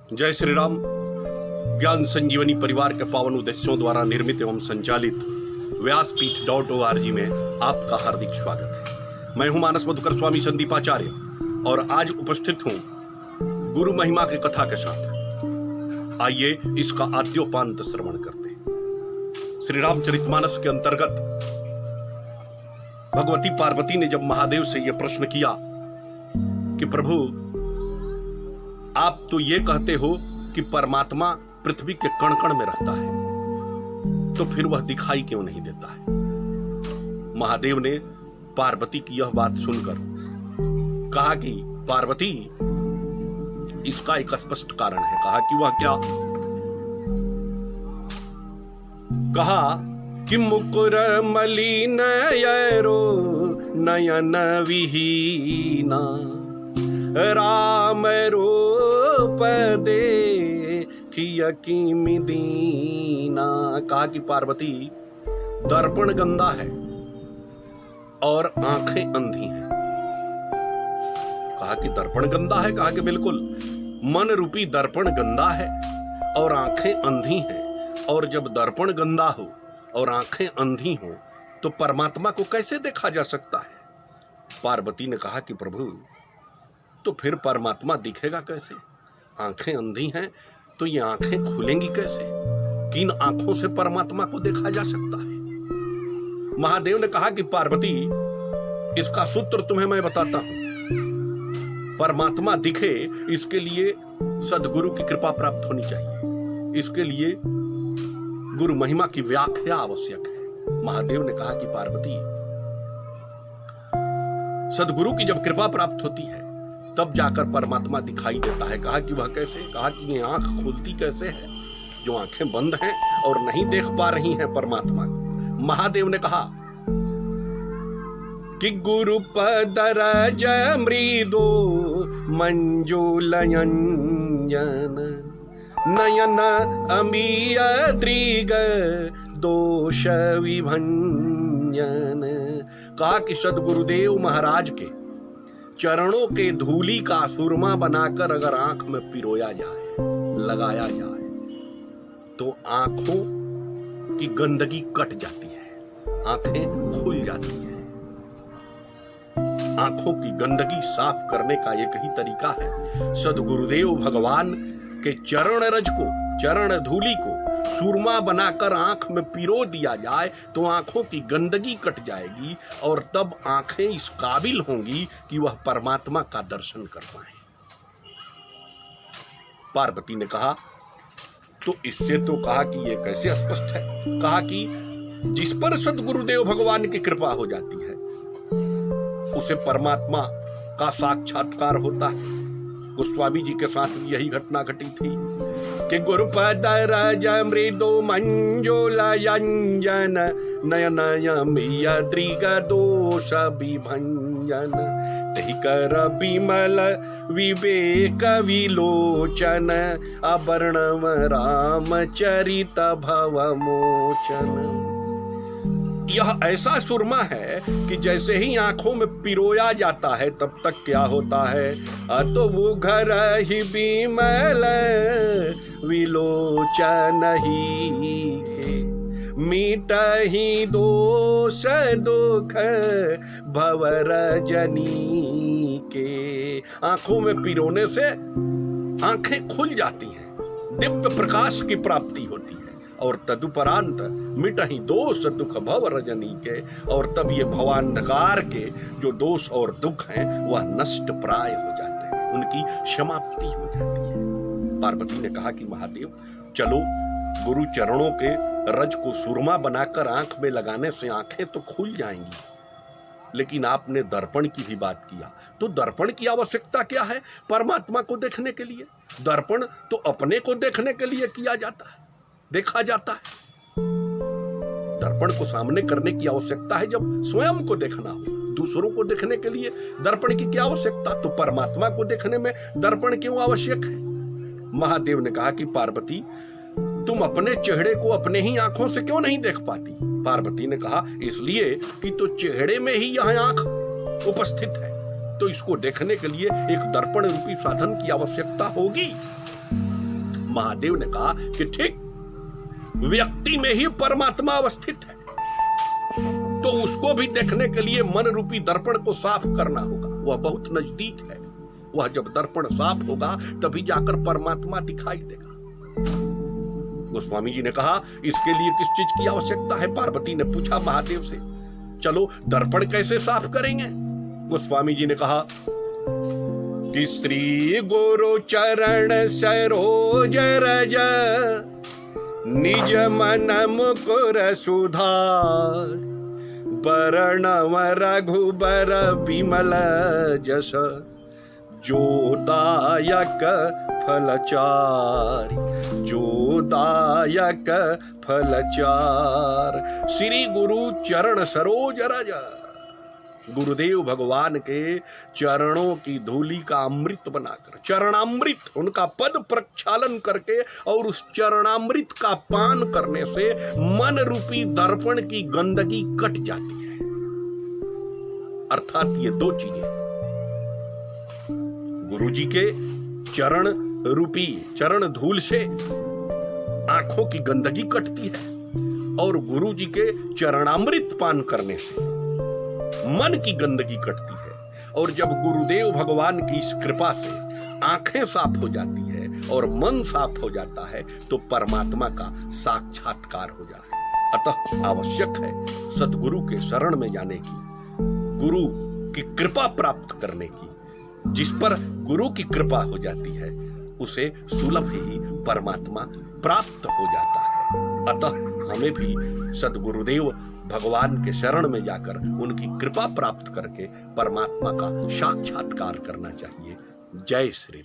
जय श्री राम। ज्ञान संजीवनी परिवार के पावन उद्देश्यों द्वारा निर्मित एवं संचालित व्यासपीठ.org में आपका हार्दिक स्वागत है। मैं हूं मानस मधुकर स्वामी संदीपाचार्य और आज उपस्थित हूं गुरु महिमा की कथा के साथ। आइए इसका आद्योपांत श्रवण करते हैं। श्री रामचरितमानस के अंतर्गत भगवती पार्वती ने जब महादेव से यह प्रश्न किया कि प्रभु, आप तो ये कहते हो कि परमात्मा पृथ्वी के कण कण में रहता है, तो फिर वह दिखाई क्यों नहीं देता है? महादेव ने पार्वती की यह बात सुनकर कहा कि पार्वती, इसका एक स्पष्ट कारण है। कहा कि वह क्या? कहा कि मुकुर मलिन यरो नयन विहीना राम रूप देखिय कीमि दीना। कहा कि पार्वती, दर्पण गंदा है और आंखें अंधी हैं। कहा कि दर्पण गंदा है? कहा कि बिल्कुल, मन रूपी दर्पण गंदा है और आंखें अंधी हैं। और जब दर्पण गंदा हो और आंखें अंधी हो तो परमात्मा को कैसे देखा जा सकता है? पार्वती ने कहा कि प्रभु, तो फिर परमात्मा दिखेगा कैसे? आंखें अंधी हैं तो ये आंखें खुलेंगी कैसे? किन आंखों से परमात्मा को देखा जा सकता है? महादेव ने कहा कि पार्वती, इसका सूत्र तुम्हें मैं बताता हूं। परमात्मा दिखे इसके लिए सदगुरु की कृपा प्राप्त होनी चाहिए। इसके लिए गुरु महिमा की व्याख्या आवश्यक है। महादेव ने कहा कि पार्वती, सदगुरु की जब कृपा प्राप्त होती है तब जाकर परमात्मा दिखाई देता है। कहा कि वह कैसे? कहा कि ये आंख खुलती कैसे है जो आंखें बंद हैं और नहीं देख पा रही हैं परमात्मा को? महादेव ने कहा कि गुरु पदरज मृदो मंजुलयंजन नयन अमीय दृग दोष विभंजन। कहा कि सदगुरुदेव महाराज के चरणों के धूली का सुरमा बनाकर अगर आंख में पिरोया जाए, लगाया जाए, तो आंखों की गंदगी कट जाती है, आंखें खुल जाती हैं। आंखों की गंदगी साफ करने का एक ही तरीका है, सदगुरुदेव भगवान के चरण रज को, चरण धूली को सुरमा बनाकर आंख में पिरो दिया जाए तो आंखों की गंदगी कट जाएगी और तब आंखें इस काबिल होंगी कि वह परमात्मा का दर्शन कर पाए। पार्वती ने कहा, तो इससे तो कहा कि यह कैसे स्पष्ट है? कहा कि जिस पर सदगुरुदेव भगवान की कृपा हो जाती है उसे परमात्मा का साक्षात्कार होता है। गोस्वामी जी के साथ भी यही घटना घटी थी कि गुरुपदरज मृदो मंजुलयंजन नयन अमीय दृग दोष विभंजन तहि कर विमल विवेक विलोचन अवर्णव रामचरित भवमोचन। यह ऐसा सुरमा है कि जैसे ही आंखों में पिरोया जाता है तब तक क्या होता है? तो वो घर ही विमल विलोचन ही मीट ही दोष दुख भवरजनी के। आंखों में पिरोने से आंखें खुल जाती हैं, दिव्य प्रकाश की प्राप्ति होती है और तदुपरांत मिटहि दोष दुख भव रजनी के। और तब ये भवांधकार के जो दोष और दुख हैं वह नष्ट प्राय हो जाते हैं, उनकी समाप्ति हो जाती है। पार्वती ने कहा कि महादेव, चलो, गुरु चरणों के रज को सुरमा बनाकर आंख में लगाने से आंखें तो खुल जाएंगी, लेकिन आपने दर्पण की भी बात किया, तो दर्पण की आवश्यकता क्या है परमात्मा को देखने के लिए? दर्पण तो अपने को देखने के लिए किया जाता है, देखा जाता है। दर्पण को सामने करने की आवश्यकता है जब स्वयं को देखना हो। दूसरों को देखने के लिए दर्पण की क्या आवश्यकता? तो परमात्मा को देखने में दर्पण क्यों आवश्यक है? महादेव ने कहा कि पार्वती, तुम अपने चेहरे को अपने ही आंखों से क्यों नहीं देख पाती? पार्वती ने कहा, इसलिए कि तो चेहरे में ही यह आंख उपस्थित है, तो इसको देखने के लिए एक दर्पण रूपी साधन की आवश्यकता होगी। महादेव ने कहा कि ठीक, व्यक्ति में ही परमात्मा अवस्थित है, तो उसको भी देखने के लिए मन रूपी दर्पण को साफ करना होगा। वह बहुत नजदीक है। वह जब दर्पण साफ होगा तभी जाकर परमात्मा दिखाई देगा। गोस्वामी जी ने कहा, इसके लिए किस चीज की आवश्यकता है? पार्वती ने पूछा महादेव से। चलो, दर्पण कैसे साफ करेंगे? गोस्वामी जी ने कहा कि श्री गुरु चरण सरोज रज निज मन मुकुर सुधार, बरणव रघुबर विमल जस, जोदायक फलचार, जोदायक फलचार। श्री गुरु चरण सरोज रज, गुरुदेव भगवान के चरणों की धूलि का अमृत बनाकर, चरणामृत, उनका पद प्रक्षालन करके और उस चरणामृत का पान करने से मन रूपी दर्पण की गंदगी कट जाती है। अर्थात ये दो चीजें, गुरु जी के चरण रूपी चरण धूल से आंखों की गंदगी कटती है और गुरु जी के चरणामृत पान करने से मन की गंदगी कटती है। और जब गुरुदेव भगवान की इस कृपा से आंखें साफ हो जाती है और मन साफ हो जाता है तो परमात्मा का साक्षात्कार हो जाता है। अतः आवश्यक है सद्गुरु के शरण में जाने की, गुरु की कृपा प्राप्त करने की। जिस पर गुरु की कृपा हो जाती है उसे सुलभ ही परमात्मा प्राप्त हो जाता है। अतः हमें भी सद्गुरुदेव भगवान के शरण में जाकर उनकी कृपा प्राप्त करके परमात्मा का साक्षात्कार करना चाहिए। जय श्री